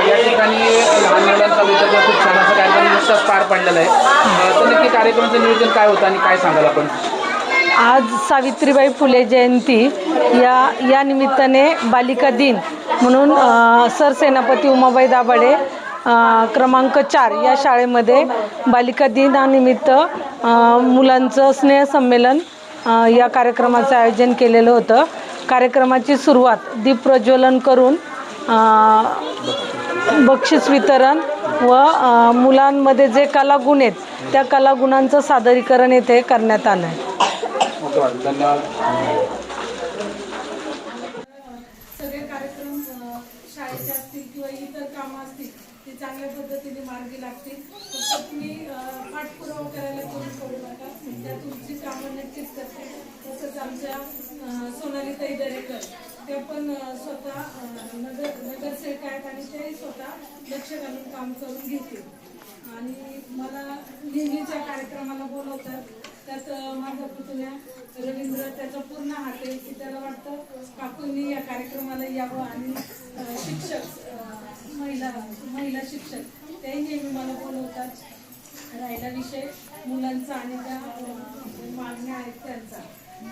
या ठिकाणी लहान मुलांचा विद्यार्थी खूप छान असा कार्यक्रम नुकताच पार पडलेला आहे, तर नक्की कार्यक्रमाचं नियोजन काय होतं आणि काय सांगाल आपण? आज सावित्रीबाई फुले जयंती या निमित्ताने बालिका दिन म्हणून सरसेनापती उमाबाई दाभाडे क्रमांक 4 या शाळेमध्ये बालिका दिनानिमित्त मुलांचं स्नेहसंमेलन या कार्यक्रमाचं आयोजन केलेलं होतं. कार्यक्रमाची सुरुवात दीप प्रज्वलन करून बक्षीस वितरण व मुलांमध्ये जे कलागुण आहेत त्या कलागुणांचं सादरीकरण येथे करण्यात आलं आहे. धन्यवाद. सगळे कार्यक्रम शाळेचे असतील किंवा इतर कामं असतील ते चांगल्या पद्धतीने मार्गी लागतील. फक्त तुम्ही पाठपुरावा करायला कमी पडू नका. त्या तुमची कामं नक्कीच करते. तसंच आमच्या सोनालीताई दरेकर त्या पण स्वतः नगरसेवक आहेत आणि तेही स्वतः लक्ष घालून काम करून घेतील आणि मला नेहमीच्या कार्यक्रमाला बोलवतात. त्यात माझा पुतण्या रवींद्र त्याचा पूर्ण हात आहे की त्याला वाटतं काकूंनी या कार्यक्रमाला यावं आणि शिक्षक महिला शिक्षक तेही नेहमी मला बोलवतात. राहिला विषय मुलांचा आणि त्या मागण्या आहेत त्यांचा,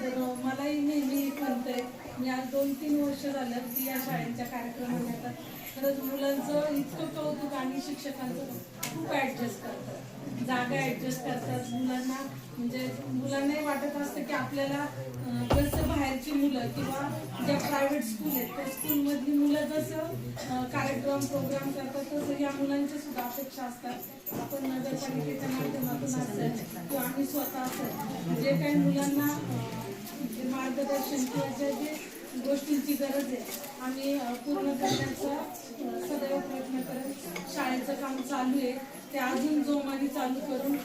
तर मलाही नेहमी म्हणतंय मी आज 2-3 वर्ष झालं की या शाळेच्या कार्यक्रमाला येतात. खरंच मुलांचं इतकं कौतुक आणि शिक्षकांचं खूप ॲडजस्ट करतात, जागा ॲडजस्ट करतात मुलांना. म्हणजे मुलांनाही वाटत असतं की आपल्याला जसं बाहेरची मुलं किंवा ज्या प्रायव्हेट स्कूल आहेत त्या स्कूलमधली मुलं जसं कार्यक्रम प्रोग्राम करतात तसं या मुलांच्या सुद्धा अपेक्षा असतात. आपण नगरपालिकेच्या माध्यमातून असेल किंवा आम्ही स्वतः असेल जे काही मुलांना मार्गदर्शन किंवा जे गोष्टींची गरज आहे आम्ही पूर्ण करण्याचा सदैव प्रयत्न करत शाळेचं काम चालू आहे. ते अजून जोमाने चालू करून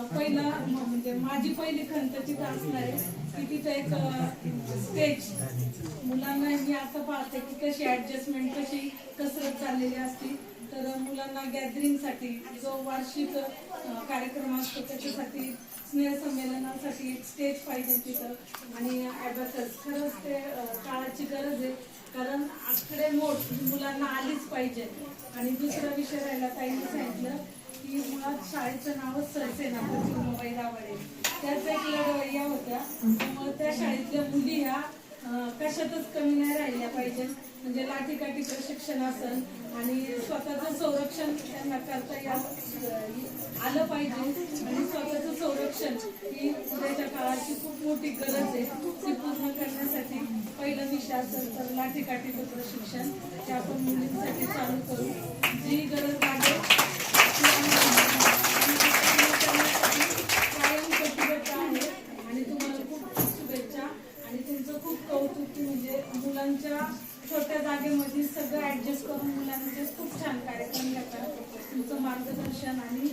पहिला म्हणजे माझी पहिली खंत तिथं असणार आहे की तिथं एक स्टेज मुलांना मी आता पाहते की कशी ॲडजस्टमेंट कशी कसरत चाललेली असती. तर मुलांना गॅदरिंगसाठी जो वार्षिक कार्यक्रम असतो त्याच्यासाठी स्नेहसंमेलनासाठी एक स्टेज पाहिजे तिथं आणि ॲबॅकस खरंच ते काळाची गरज आहे. कारण आकडेमोड मुलांना आलीच पाहिजे. आणि दुसरा विषय राहिला ताईंनी सांगितलं की मुळात शाळेचं नावच सरसेनापती उमाबाई दाभाडे त्याच एक लढवय्या होत्या. त्यामुळे त्या शाळेतल्या मुली ह्या कशातच कमी नाही राहिल्या पाहिजे. म्हणजे लाठीकाठी प्रशिक्षण असेल आणि स्वतःचं संरक्षण त्यांना करता आलं पाहिजे. आणि स्वतःचं संरक्षण ही उद्याच्या काळाची खूप मोठी गरज आहे. ती पूर्ण करण्यासाठी पहिलं विषय असेल तर लाठीकाठीचं प्रशिक्षण ते आपण मुलींसाठी चालू करू. जी गरज लागेल कायम कटिबद्ध आहे आणि तुम्हाला खूप शुभेच्छा आणि तुमचं खूप कौतुक. म्हणजे मुलांच्या छोट्या जागेमध्ये सगळं ॲडजस्ट करून मुलांचे खूप छान कार्यक्रम घेतात. तुमचं मार्गदर्शन आणि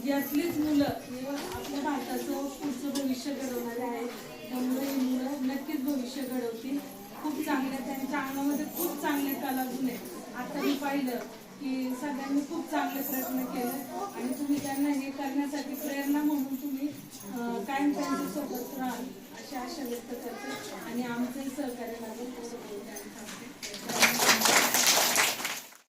यातलीच मुलं आपल्या भारताचं पुढचं भविष्य घडवणारे आहेत. त्यामुळे ही मुलं नक्कीच भविष्य घडवतील. खूप चांगल्या त्यांच्या अंगामध्ये खूप चांगले कलागुण आहेत. आता मी पाहिलं की सगळ्यांनी खूप चांगले प्रयत्न केले आणि तुम्ही त्यांना हे करण्यासाठी प्रेरणा म्हणून तुम्ही कायम त्यांच्यासोबत राहाल अशी आशा व्यक्त करते आणि आमचंही सहकार्य लागेल तसं बोलते.